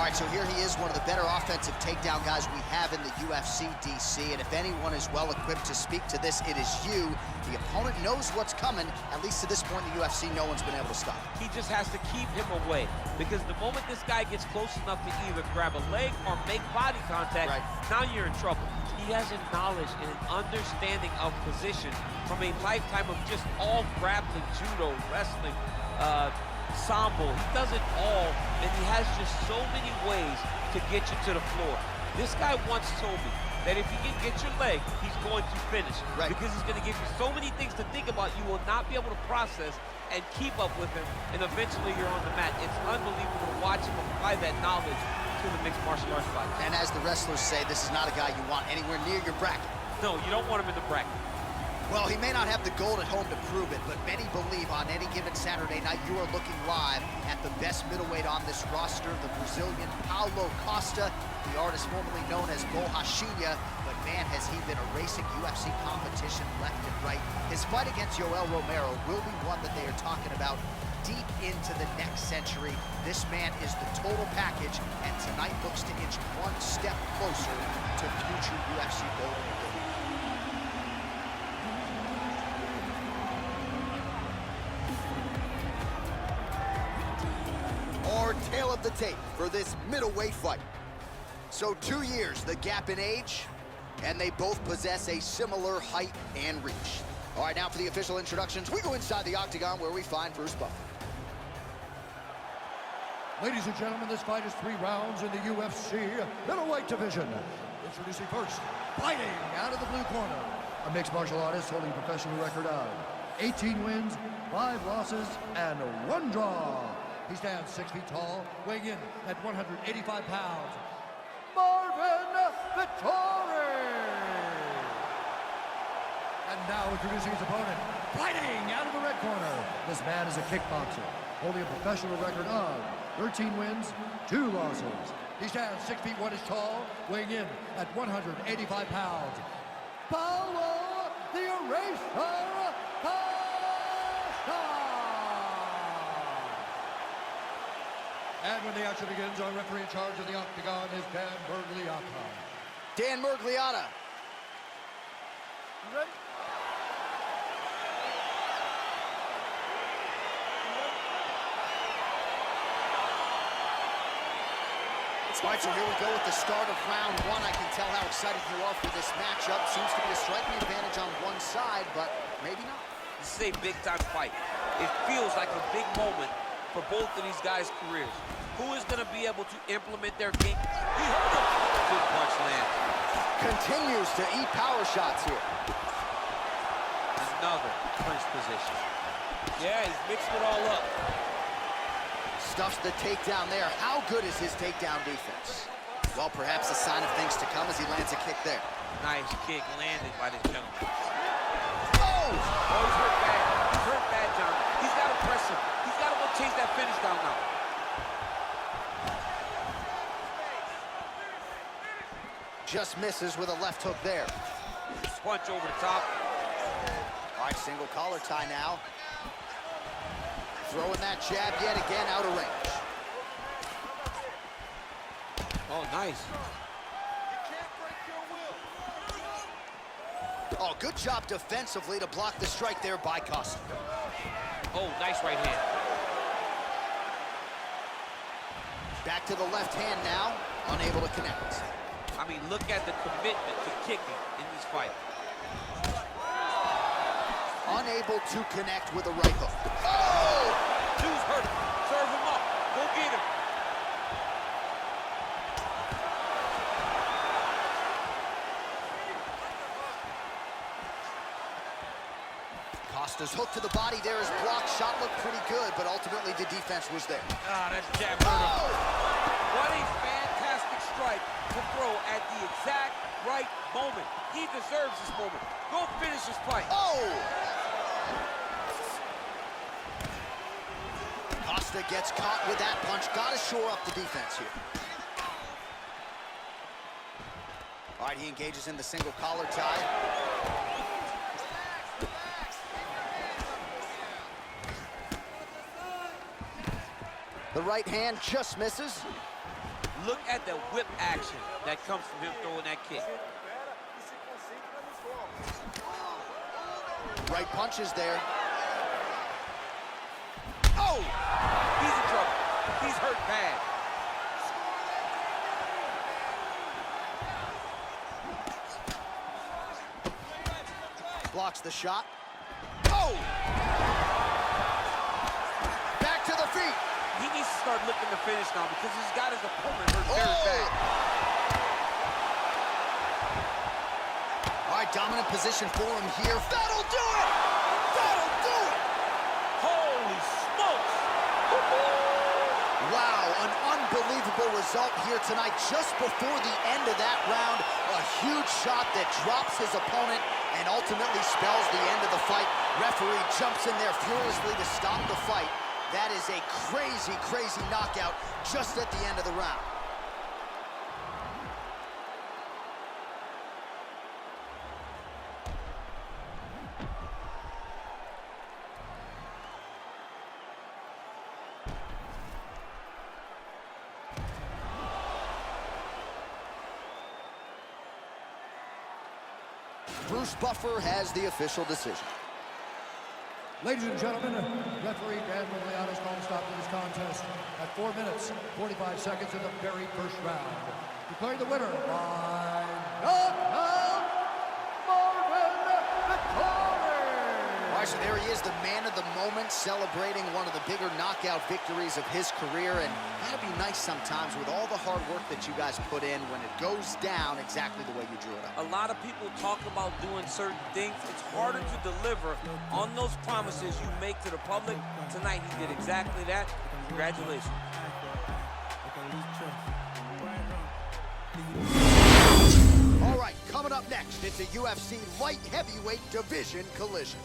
All right, so here he is, one of the better offensive takedown guys we have in the UFC, DC. And if anyone is well-equipped to speak to this, it is you. The opponent knows what's coming. At least to this point in the UFC, no one's been able to stop him. He just has to keep him away, because the moment this guy gets close enough to either grab a leg or make body contact, now you're in trouble. He has a knowledge and an understanding of position from a lifetime of just all grappling, judo, wrestling, sambo. He does it all, and he has just so many ways to get you to the floor. This guy once told me that if he can get your leg, he's going to finish. Because he's going to give you so many things to think about, you will not be able to process and keep up with him, and eventually you're on the mat. It's unbelievable to watch him apply that knowledge to the mixed martial arts fight. And as the wrestlers say, this is not a guy you want anywhere near your bracket. No, you don't want him in the bracket. Well, he may not have the gold at home to prove it, but many believe on any given Saturday night you are looking live at the best middleweight on this roster, the Brazilian Paulo Costa, the artist formerly known as Borrachinha, but man, has he been erasing UFC competition left and right. His fight against Yoel Romero will be one that they are talking about deep into the next century. This man is the total package, and tonight looks to inch one step closer to future UFC golden glory. Tail of the tape for this middleweight fight. So 2 years, the gap in age, and they both possess a similar height and reach. All right, now for the official introductions, we go inside the octagon where we find Bruce Buffer. Ladies and gentlemen, this fight is 3 rounds in the UFC middleweight division. Introducing first, fighting out of the blue corner, a mixed martial artist holding a professional record of 18 wins, 5 losses, and 1 draw. He stands 6 feet tall, weighing in at 185 pounds. Marvin Vettori! And now introducing his opponent, fighting out of the red corner. This man is a kickboxer, holding a professional record of 13 wins, 2 losses. He stands 6 feet 1 inch tall, weighing in at 185 pounds. Paulo the Eraser Costa! And when the action begins, our referee in charge of the octagon is Dan Mergliotta. Dan Mergliotta. You ready? All right, so here we go with the start of round 1. I can tell how excited you are for this matchup. Seems to be a striking advantage on one side, but maybe not. This is a big-time fight. It feels like a big moment for both of these guys' careers. Who is going to be able to implement their game? He hurt him. Good punch land. Continues to eat power shots here. Another clinch position. Yeah, he's mixing it all up. Stuffs the takedown there. How good is his takedown defense? Well, perhaps a sign of things to come as he lands a kick there. Nice kick landed by this gentleman. Oh! Oh, he's hurt bad. He's hurt bad, John. He's got to press him. He's got to go chase that finish down now. Just misses with a left hook there. Punch over the top. All right, single collar tie now. Throwing that jab yet again out of range. Oh, nice. Oh, good job defensively to block the strike there by Costa. Oh, nice right hand. Back to the left hand now, unable to connect. I mean, look at the commitment to kicking in this fight. Unable to connect with a right hook. Oh! Dude's hurt him. Serve him up. Go get him. Costa's hook to the body there is blocked. Shot looked pretty good, but ultimately the defense was there. Ah, that's jab hurt him. What a fantastic strike to throw at the exact right moment. He deserves this moment. Go finish this fight. Oh! Costa gets caught with that punch. Got to shore up the defense here. All right, he engages in the single collar tie. The right hand just misses. Look at the whip action that comes from him throwing that kick. Right punches there. Oh! He's in trouble. He's hurt bad. Blocks the shot. Oh! Back to the feet. He needs to start looking to finish now because he's got his opponent hurt very bad. All right, dominant position for him here. That'll do it! That'll do it! Holy smokes! Wow, an unbelievable result here tonight. Just before the end of that round, a huge shot that drops his opponent and ultimately spells the end of the fight. Referee jumps in there furiously to stop the fight. That is a crazy, crazy knockout just at the end of the round. Bruce Buffer has the official decision. Ladies and gentlemen, referee Dan Miliatis called a stop to this contest at 4 minutes, 45 seconds of the very first round. Declaring the winner by knockout, Marvin Victory! All right, so there he is, the man of the moment, celebrating one of the bigger knockout victories of his career. And gotta be nice sometimes with all the hard work that you guys put in when it goes down exactly the way you drew it up. A lot of people talk about doing certain things. It's harder to deliver on those promises you make to the public. Tonight, he did exactly that. Congratulations. All right, coming up next, it's a UFC light heavyweight division collision.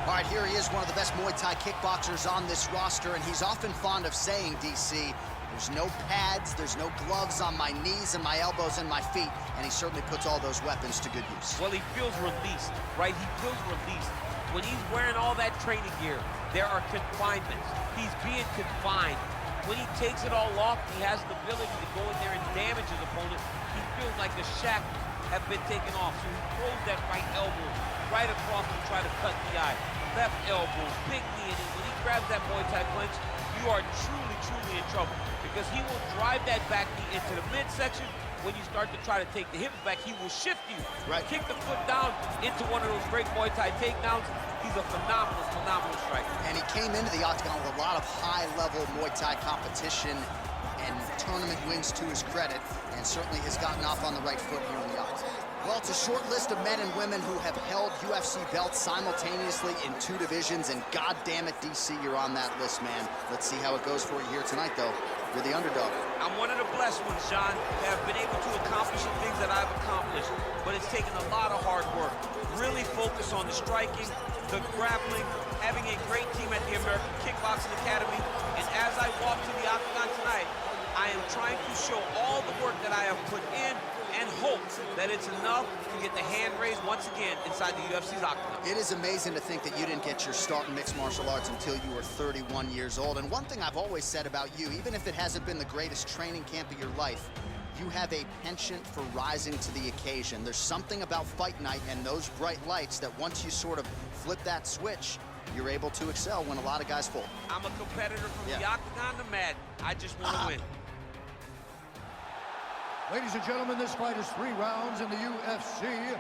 All right, here he is, one of the best Muay Thai kickboxers on this roster, and he's often fond of saying, DC, there's no pads, there's no gloves on my knees and my elbows and my feet, and he certainly puts all those weapons to good use. Well, he feels released, right? He feels released. When he's wearing all that training gear, there are confinements. He's being confined. When he takes it all off, he has the ability to go in there and damage his opponent. He feels like the shackles have been taken off, so he throws that right elbow right across to try to cut the eye. Left elbow, big knee, and when he grabs that Muay Thai clinch, you are truly, truly in trouble because he will drive that back knee into the midsection. When you start to try to take the hips back, he will shift you. Right. Kick the foot down into one of those great Muay Thai takedowns. He's a phenomenal, phenomenal striker. And he came into the octagon with a lot of high-level Muay Thai competition and tournament wins to his credit, and certainly has gotten off on the right foot here in the octagon. Well, it's a short list of men and women who have held UFC belts simultaneously in 2 divisions, and God damn it, DC, you're on that list, man. Let's see how it goes for you here tonight, though. You're the underdog. I'm one of the blessed ones, John, that have been able to accomplish the things that I've accomplished, but it's taken a lot of hard work. Really focus on the striking, the grappling, having a great team at the American Kickboxing Academy, and as I walk to the octagon tonight, I am trying to show all the work that I have put in and hope that it's enough to get the hand raised once again inside the UFC's octagon. It is amazing to think that you didn't get your start in mixed martial arts until you were 31 years old. And one thing I've always said about you, even if it hasn't been the greatest training camp of your life, you have a penchant for rising to the occasion. There's something about fight night and those bright lights that once you sort of flip that switch, you're able to excel when a lot of guys fold. I'm a competitor from the octagon to Madden. I just want to win. Ladies and gentlemen, this fight is 3 rounds in the UFC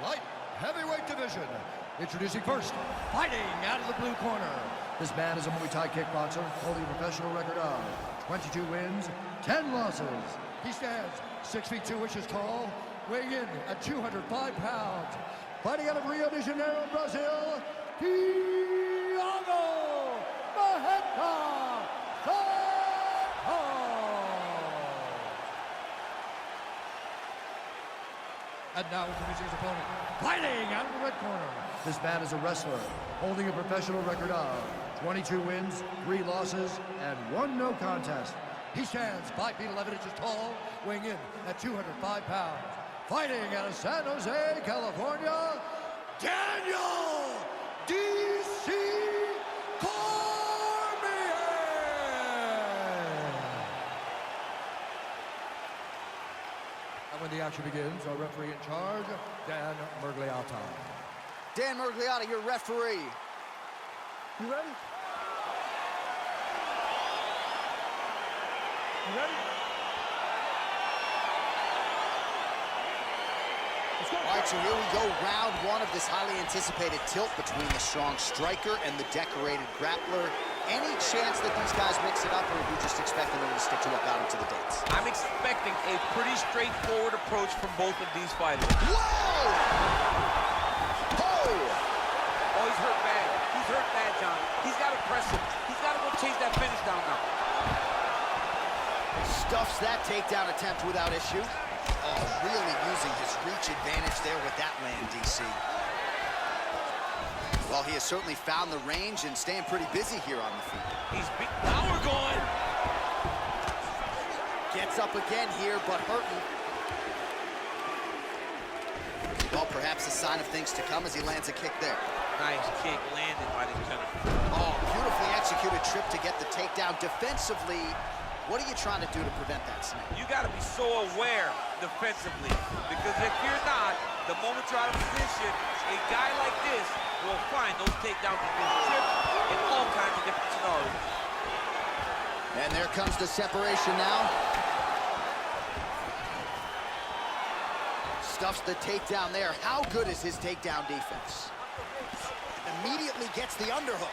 light heavyweight division. Introducing first, fighting out of the blue corner. This man is a Muay Thai kickboxer holding a professional record of 22 wins, 10 losses. He stands 6 feet 2 inches tall, weighing in at 205 pounds. Fighting out of Rio de Janeiro, Brazil, Thiago Marreta. And now introducing his opponent, fighting out of the red corner. This man is a wrestler, holding a professional record of 22 wins, 3 losses, and 1 no contest. He stands 5 feet 11 inches tall, weighing in at 205 pounds. Fighting out of San Jose, California, Daniel D.C. Cormier. And when the action begins, our referee in charge, Dan Mergliotta. Dan Mergliotta, your referee. You ready? You ready? All right, so here we go, round one of this highly anticipated tilt between the strong striker and the decorated grappler. Any chance that these guys mix it up, or are you just expecting them to stick to what got them to the dance? I'm expecting a pretty straightforward approach from both of these fighters. Whoa! Oh! Oh, he's hurt bad. He's hurt bad, John. He's got to press him. He's got to go chase that finish down now. Stuffs that takedown attempt without issue. Oh, really using his reach advantage there with that land, DC. Well, he has certainly found the range and staying pretty busy here on the feet. Now we're going. Gets up again here, but hurting. Well, perhaps a sign of things to come as he lands a kick there. Nice kick landed by the gentleman. Oh, beautifully executed trip to get the takedown. Defensively, what are you trying to do to prevent that snap? You got to be so aware defensively, because if you're not, the moment you're out of position, a guy like this will find those takedowns with his trips in all kinds of different scenarios. And there comes the separation now. Stuffs the takedown there. How good is his takedown defense? Immediately gets the underhook.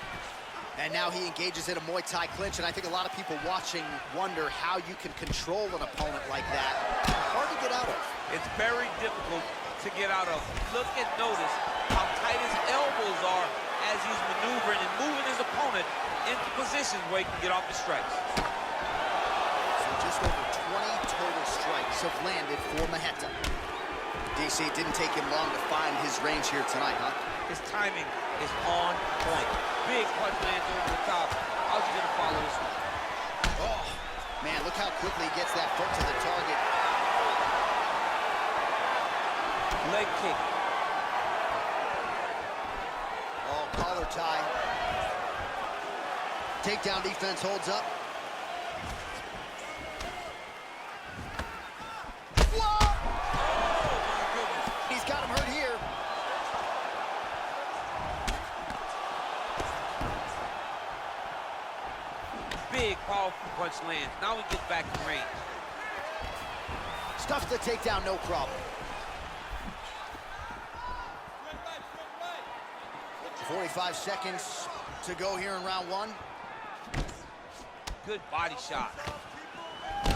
And now he engages in a Muay Thai clinch, and I think a lot of people watching wonder how you can control an opponent like that. Hard to get out of. It's very difficult to get out of. Look and notice how tight his elbows are as he's maneuvering and moving his opponent into positions where he can get off the strikes. So just over 20 total strikes have landed for Maheta. DC, didn't take him long to find his range here tonight, huh? His timing is on point. Big punch lands over the top. How's he gonna follow this one? Oh, man, look how quickly he gets that foot to the target. Leg kick. Oh, collar tie. Takedown defense holds up. Whoa! Oh, my goodness. He's got him hurt here. Big, powerful punch lands. Now he gets back in range. Stuffs the takedown, no problem. 45 seconds to go here in round one. Good body shot.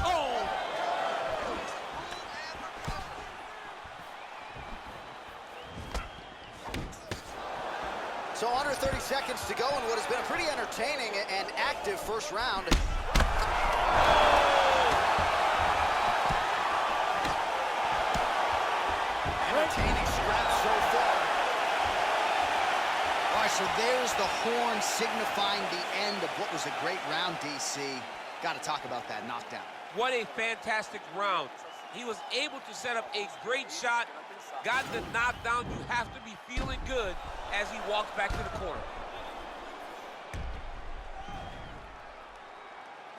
Oh! So under 30 seconds to go in what has been a pretty entertaining and active first round. Entertaining scrap so far. All right, so there's the horn signifying the end of what was a great round, DC. Got to talk about that knockdown. What a fantastic round. He was able to set up a great shot, got the knockdown. You have to be feeling good as he walks back to the corner.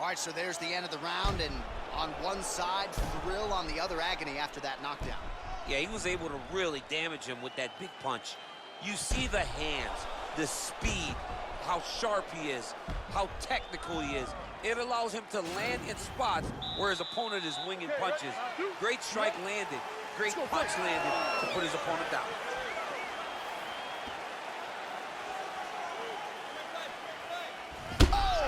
All right, so there's the end of the round, and on one side, thrill, on the other, agony after that knockdown. Yeah, he was able to really damage him with that big punch. You see the hands, the speed, how sharp he is, how technical he is. It allows him to land in spots where his opponent is winging punches. Great strike landed, great punch landed to put his opponent down. Oh!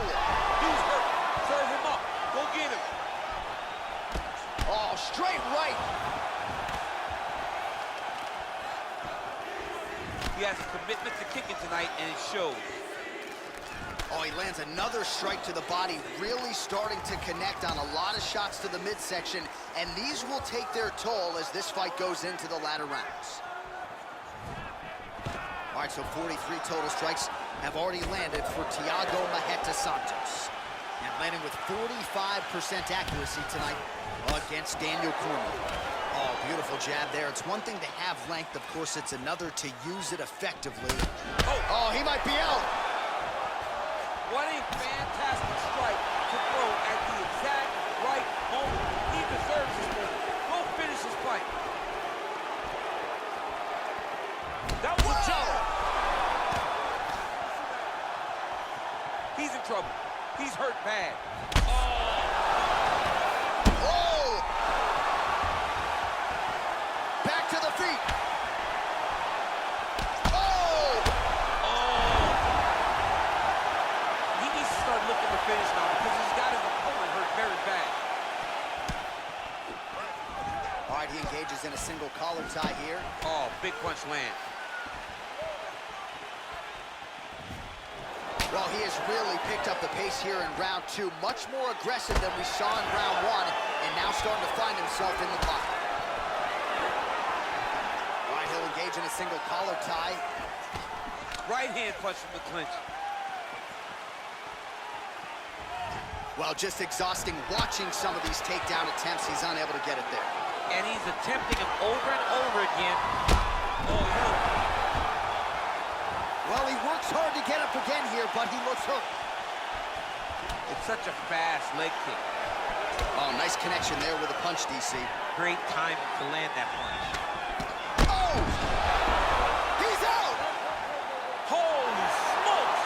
He's hurt. Serve him up. Go get him. Oh, straight right. He has a commitment to kicking tonight, and it shows. Oh, he lands another strike to the body, really starting to connect on a lot of shots to the midsection, and these will take their toll as this fight goes into the latter rounds. All right, so 43 total strikes have already landed for Thiago Maheta Santos. And landing with 45% accuracy tonight against Daniel Cormier. Oh, Beautiful jab there. It's one thing to have length. Of course, it's another to use it effectively. Oh, he might be out. What a fantastic strike to throw at the exact right moment. He deserves this moment. Go finish his fight. That was a choke. He's in trouble. He's hurt bad. Back to the feet. He needs to start looking to finish now because he's got his opponent hurt very bad. All right, he engages in a single collar tie here. Oh, big punch land. Well, he has really picked up the pace here in round 2. Much more aggressive than we saw in round 1, and now starting to find himself in the pocket. All right, he'll engage in a single collar tie. Right hand punch from the clinch. Well, just exhausting watching some of these takedown attempts. He's unable to get it there. And he's attempting them over and over again. Oh, no. Well, he works hard to get up again here, but he looks hurt. It's such a fast leg kick. Oh, nice connection there with a punch, DC. Great time to land that punch. Oh! He's out! Holy smokes!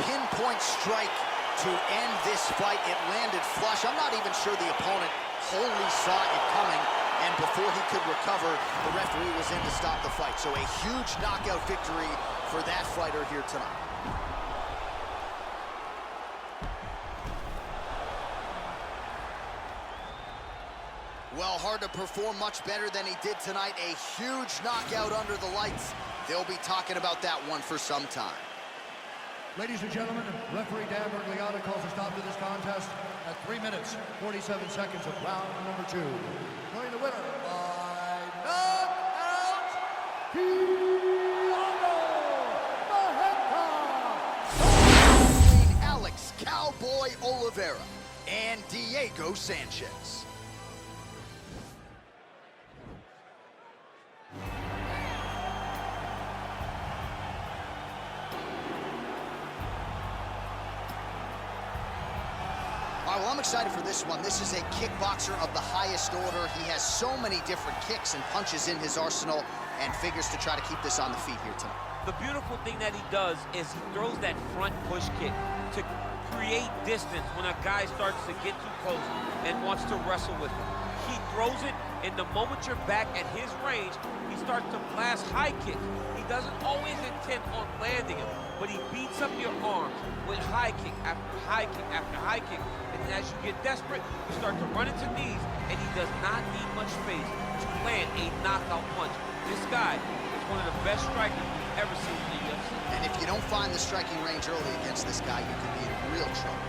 Pinpoint strike to end this fight. It landed flush. I'm not even sure the opponent wholly saw it coming. And before he could recover, the referee was in to stop the fight. So a huge knockout victory for that fighter here tonight. Well, hard to perform much better than he did tonight. A huge knockout under the lights. They'll be talking about that one for some time. Ladies and gentlemen, referee Dan Bergliata calls a stop to this contest at 3 minutes, 47 seconds of round number 2. Going the winner by knockout, between Alex Cowboy Oliveira and Diego Sanchez. All right, well, I'm excited for this one. This is a kickboxer of the highest order. He has so many different kicks and punches in his arsenal and figures to try to keep this on the feet here tonight. The beautiful thing that he does is he throws that front push kick to create distance when a guy starts to get too close and wants to wrestle with him. He throws it, and the moment you're back at his range, he starts to blast high kicks. He doesn't always intend on landing him, but he beats up your arms with high kick after high kick after high kick. And then as you get desperate, you start to run into knees, and he does not need much space to land a knockout punch. This guy is one of the best strikers we've ever seen in the UFC. And if you don't find the striking range early against this guy, you could be in real trouble.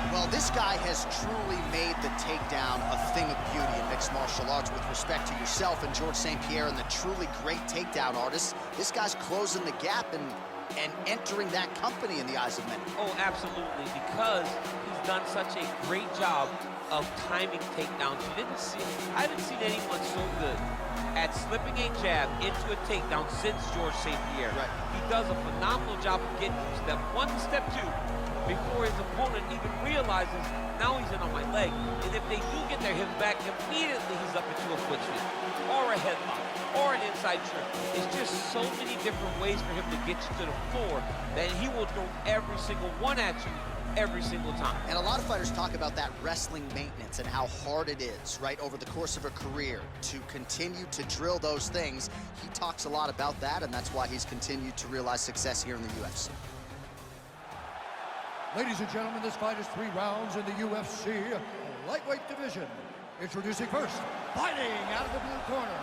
Well, this guy has truly made the takedown a thing of beauty in mixed martial arts with respect to yourself and George St. Pierre and the truly great takedown artists. This guy's closing the gap and entering that company in the eyes of many. Oh, absolutely, because he's done such a great job of timing takedowns. I haven't seen anyone so good at slipping a jab into a takedown since George St. Pierre. Right. He does a phenomenal job of getting from step 1 to step 2 before his opponent even realizes now he's in on my leg. And if they do get their hips back, immediately he's up into a foot sweep or a headlock or an inside trip. It's just so many different ways for him to get you to the floor that he will throw every single one at you every single time. And a lot of fighters talk about that wrestling maintenance and how hard it is, right, over the course of a career to continue to drill those things. He talks a lot about that, and that's why he's continued to realize success here in the UFC. Ladies and gentlemen, this fight is 3 rounds in the UFC lightweight division. Introducing first, fighting out of the blue corner.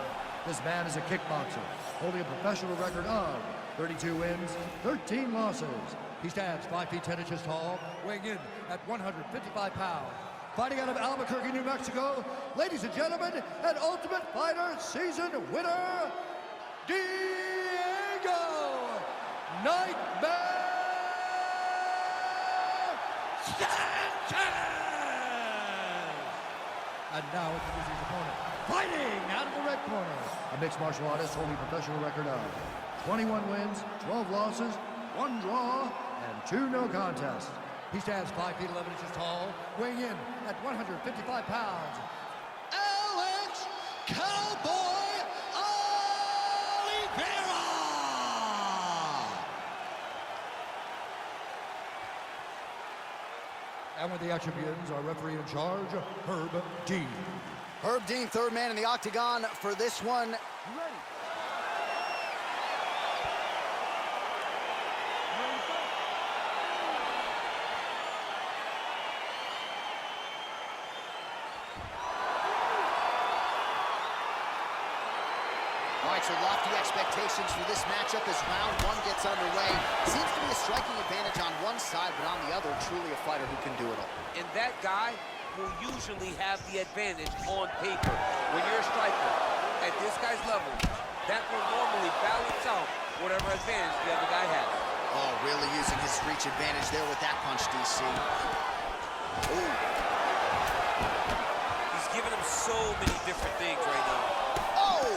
This man is a kickboxer, holding a professional record of 32 wins, 13 losses. He stands 5 feet 10 inches tall, weighing in at 155 pounds. Fighting out of Albuquerque, New Mexico, ladies and gentlemen, an Ultimate Fighter season winner, Diego Nightmare Sanchez! And now introducing his opponent, fighting out of the red corner, a mixed martial artist holding a professional record of 21 wins, 12 losses, 1 draw, and 2 no contests. He stands 5 feet 11 inches tall, weighing in at 155 pounds. Alex Cowboy Oliveira! And with the action begins, our referee in charge, Herb Dean. Herb Dean, third man in the octagon for this one. Ready. All right, so lofty expectations for this matchup as round 1 gets underway. Seems to be a striking advantage on one side, but on the other, truly a fighter who can do it all. And that guy will usually have the advantage on paper. When you're a striker at this guy's level, that will normally balance out whatever advantage the other guy has. Oh, really using his reach advantage there with that punch, DC. Ooh. He's giving him so many different things right now. Oh!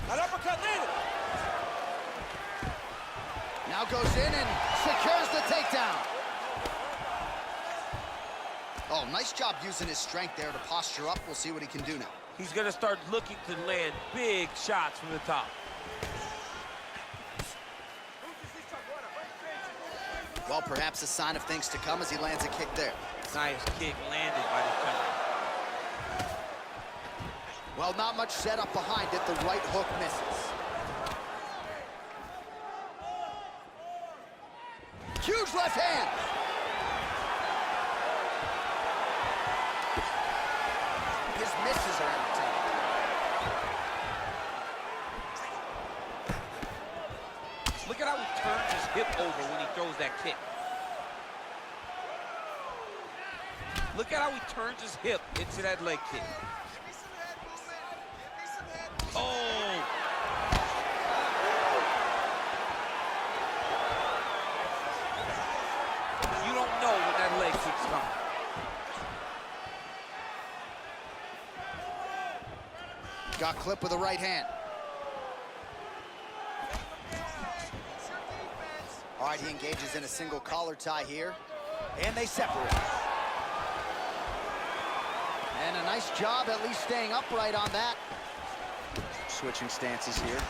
That uppercut landed. Now goes in and secures the takedown. Oh, nice job using his strength there to posture up. We'll see what he can do now. He's going to start looking to land big shots from the top. Well, perhaps a sign of things to come as he lands a kick there. Nice kick landed by the center. Well, not much setup behind it. The right hook misses. Huge left hand. His misses are entertaining. Look at how he turns his hip over when he throws that kick. Look at how he turns his hip into that leg kick. Oh! You don't know when that leg kick's coming. Got clipped with the right hand. All right, he engages in a single collar tie here, and they separate. And a nice job at least staying upright on that. Switching stances here.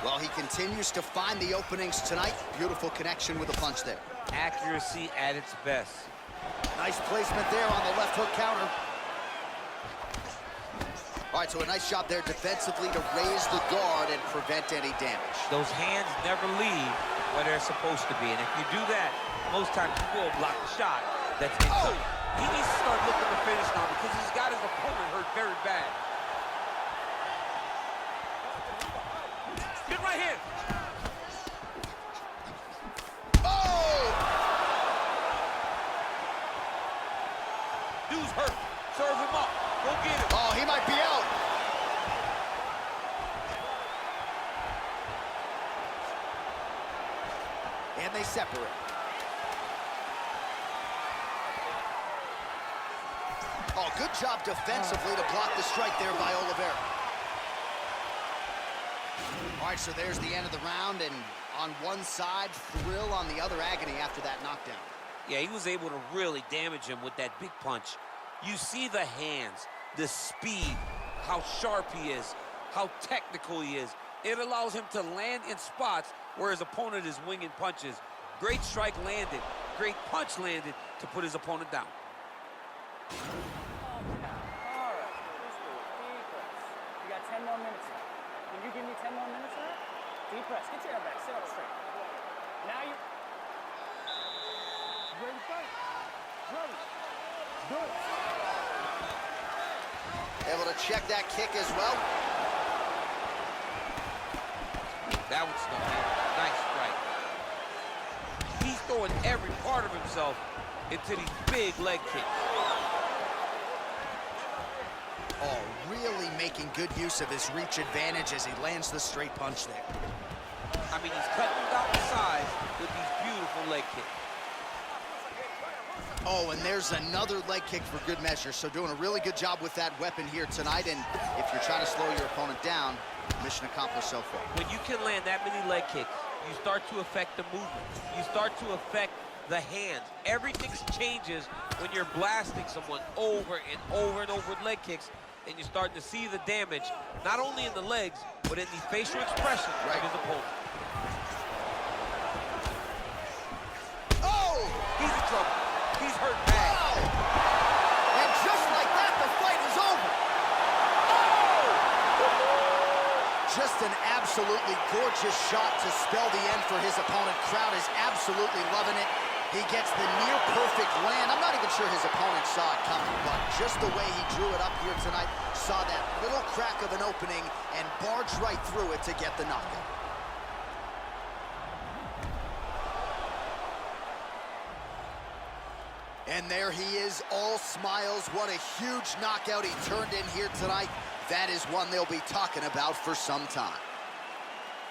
Well, he continues to find the openings tonight. Beautiful connection with a punch there. Accuracy at its best. Nice placement there on the left hook counter. All right, so a nice job there defensively to raise the guard and prevent any damage. Those hands never leave where they're supposed to be. And if you do that, most times you will block the shot that's inside. He needs to start looking to finish now because he's got his opponent hurt very bad. Get right here. Oh! Dude's hurt. Serve him up. Go get him. Oh, he might be out. And they separate. Oh, good job defensively to block the strike there by Oliveira. All right, so there's the end of the round, and on one side, thrill, on the other, agony after that knockdown. Yeah, he was able to really damage him with that big punch. You see the hands, the speed, how sharp he is, how technical he is. It allows him to land in spots where his opponent is winging punches. Great strike landed, great punch landed to put his opponent down. You got 10 more minutes left. Can you give me 10 more minutes of that? Deep press. Get your head back. Sit up straight. Now you... Ready to fight? Ready. Good. Able to check that kick as well. throwing every part of himself into these big leg kicks. Oh, really making good use of his reach advantage as he lands the straight punch there. I mean, he's cutting down the sides with these beautiful leg kicks. Oh, and there's another leg kick for good measure. So doing a really good job with that weapon here tonight. And if you're trying to slow your opponent down, mission accomplished so far. When you can land that many leg kicks, you start to affect the movement. You start to affect the hands. Everything changes when you're blasting someone over and over and over with leg kicks, and you're starting to see the damage, not only in the legs, but in the facial expression of his opponent. Oh! He's in trouble. He's hurt bad. Wow! And just like that, the fight is over. Oh! Just an absolutely gorgeous shot to spell the end for his opponent. Crowd is absolutely loving it. He gets the near-perfect land. I'm not even sure his opponent saw it coming, but just the way he drew it up here tonight, saw that little crack of an opening and barged right through it to get the knockout. And there he is, all smiles. What a huge knockout he turned in here tonight. That is one they'll be talking about for some time.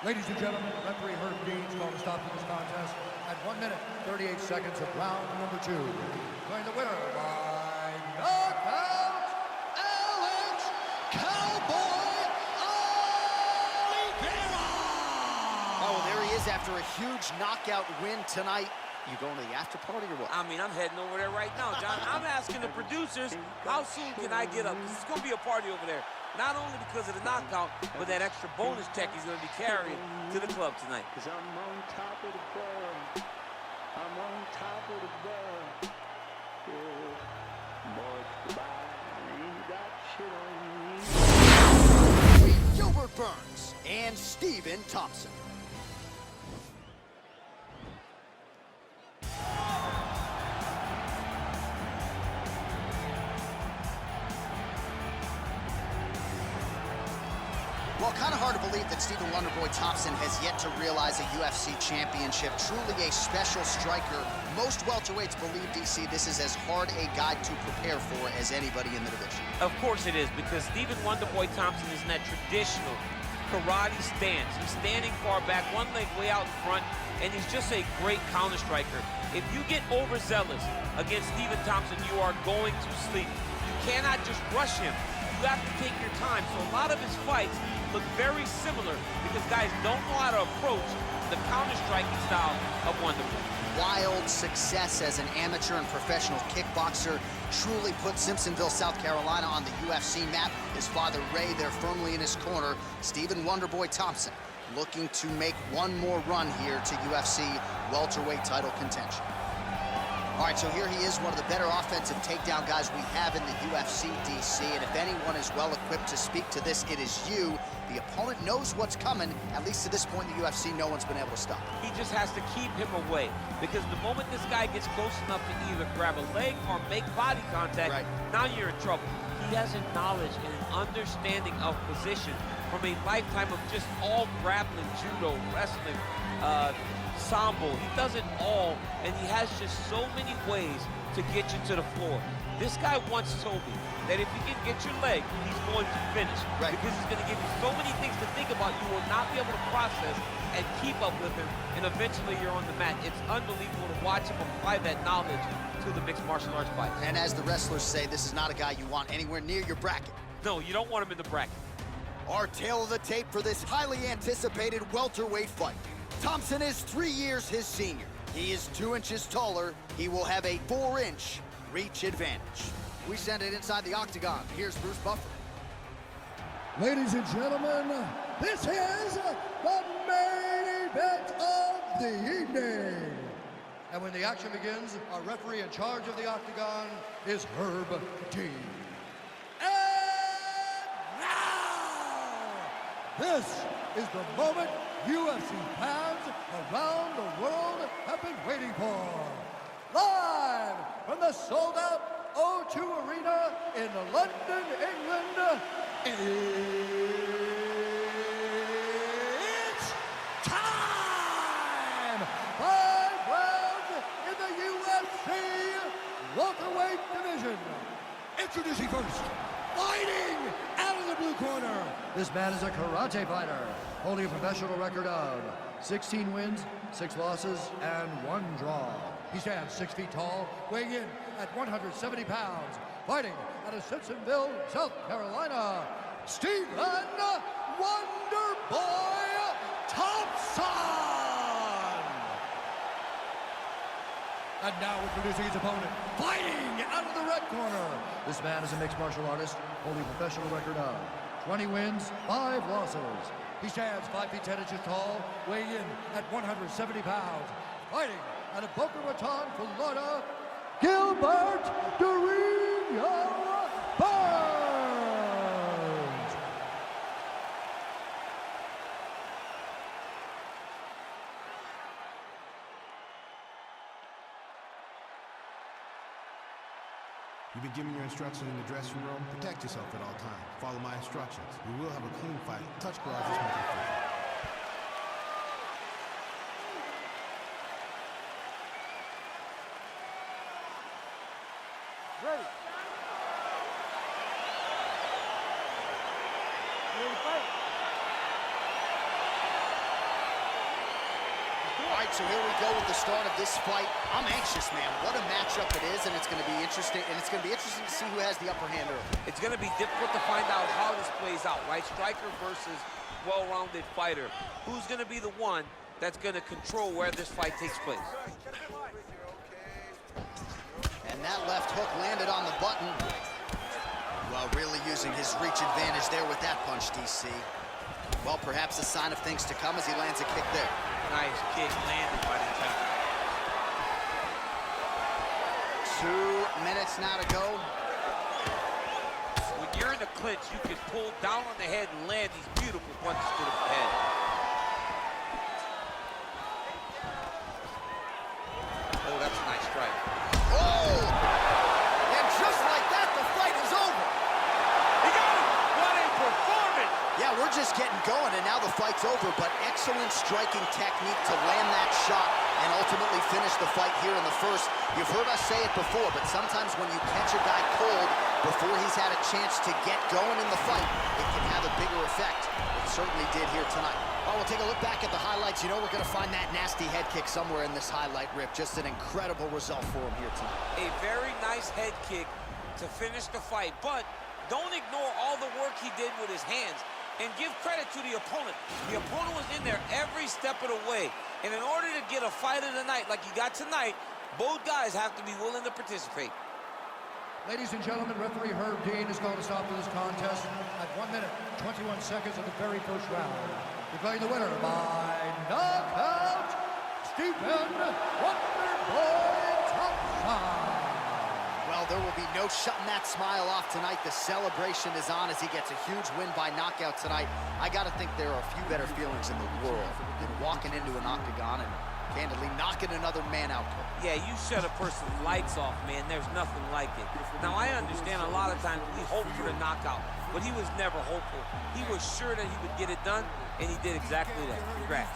Ladies and gentlemen, referee Herb Dean's called to stop to this contest at 1 minute, 38 seconds of round number 2. Going the winner by knockout, Alex Cowboy Oliveira! Oh, there he is after a huge knockout win tonight. You going to the after party or what? I mean, I'm heading over there right now, John. I'm asking the producers, how soon can I get up? Because it's going to be a party over there. Not only because of the knockout, but that extra bonus check he's going to be carrying to the club tonight. Because I'm on top of the world. I'm on top of the world. Yeah. Boys, goodbye. Ain't got shit on me. Gilbert Burns and Stephen Thompson. Well, kind of hard to believe that Stephen Wonderboy Thompson has yet to realize a UFC championship. Truly a special striker. Most welterweights believe, DC, this is as hard a guy to prepare for as anybody in the division. Of course it is, because Stephen Wonderboy Thompson is in that traditional karate stance. He's standing far back, one leg way out in front, and he's just a great counter striker. If you get overzealous against Stephen Thompson, you are going to sleep. You cannot just rush him. You have to take your time. So a lot of his fights look very similar because guys don't know how to approach the counter-striking style of Wonderboy. Wild success as an amateur and professional kickboxer truly put Simpsonville, South Carolina on the UFC map. His father, Ray, there firmly in his corner. Stephen Wonderboy Thompson looking to make one more run here to UFC welterweight title contention. All right, so here he is, one of the better offensive takedown guys we have in the UFC, DC. And if anyone is well-equipped to speak to this, it is you. The opponent knows what's coming. At least to this point in the UFC, no one's been able to stop him. He just has to keep him away, because the moment this guy gets close enough to either grab a leg or make body contact, now you're in trouble. He has a knowledge and an understanding of position from a lifetime of just all grappling, judo, wrestling, sambo. He does it all, and he has just so many ways to get you to the floor. This guy once told me that if he can get your leg, he's going to finish. Because he's going to give you so many things to think about, you will not be able to process and keep up with him, and eventually you're on the mat. It's unbelievable to watch him apply that knowledge to the mixed martial arts fight. And as the wrestlers say, this is not a guy you want anywhere near your bracket. No, you don't want him in the bracket. Our tale of the tape for this highly anticipated welterweight fight. Thompson is 3 years his senior. He is 2 inches taller. He will have a 4-inch reach advantage. We send it inside the octagon. Here's Bruce Buffer. Ladies and gentlemen, this is the main event of the evening. And when the action begins, our referee in charge of the octagon is Herb Dean. And now, this is the moment UFC fans around the world have been waiting for. Live from the sold-out O2 Arena in London, England, it's time! 5 rounds UFC welterweight division. Introducing first, fighting out of the blue corner. This man is a karate fighter, holding a professional record of 16 wins, 6 losses, and 1 draw. He stands 6 feet tall, weighing in at 170 pounds, fighting out of Simpsonville, South Carolina, Stephen Wonderboy Thompson! And now introducing his opponent, fighting out of the red corner. This man is a mixed martial artist, holding a professional record of 20 wins, 5 losses. He stands 5 feet 10 inches tall, weighing in at 170 pounds, fighting out of Boca Raton, Florida, Gilbert Durinho Burns. You've been given your instructions in the dressing room. Protect yourself at all times. Follow my instructions. We will have a clean fight. Touch gloves is making fun. Ready. Ready to fight. All right, so here we go with the start of this fight. I'm anxious, man. What a matchup it is, and it's going to be interesting. And it's going to be interesting to see who has the upper hand early. It's going to be difficult to find out how this plays out, right? Striker versus well-rounded fighter. Who's going to be the one that's going to control where this fight takes place? And that left hook landed on the button. Well, really using his reach advantage there with that punch, DC. Well, perhaps a sign of things to come as he lands a kick there. Nice kick landed by the top. 2 minutes now to go. When you're in the clinch, you can pull down on the head and land these beautiful punches to the head. Oh, that's a nice strike. Oh! And just like that, the fight is over. He got him! What a performance! Yeah, we're just getting going, and now the fight's over, but excellent striking technique to land that shot and ultimately finish the fight here in the first. You've heard us say it before, but sometimes when you catch a guy cold before he's had a chance to get going in the fight, it can have a bigger effect. It certainly did here tonight. Oh, we'll take a look back at the highlights. You know we're going to find that nasty head kick somewhere in this highlight rip. Just an incredible result for him here tonight. A very nice head kick to finish the fight, but don't ignore all the work he did with his hands. And give credit to the opponent. The opponent was in there every step of the way. And in order to get a fight of the night like you got tonight, both guys have to be willing to participate. Ladies and gentlemen, referee Herb Dean has called a stop to this contest at 1 minute, 21 seconds of the very first round. Declaring the winner by knockout, Stephen Wonderboy Thompson. Well, there will be no shutting that smile off tonight. The celebration is on as he gets a huge win by knockout tonight. I got to think there are a few better feelings in the world than walking into an octagon and candidly knocking another man out. Yeah, you shut a person's lights off, man. There's nothing like it. Now, I understand a lot of times we hope for the knockout, but he was never hopeful. He was sure that he would get it done, and he did exactly that. Congrats.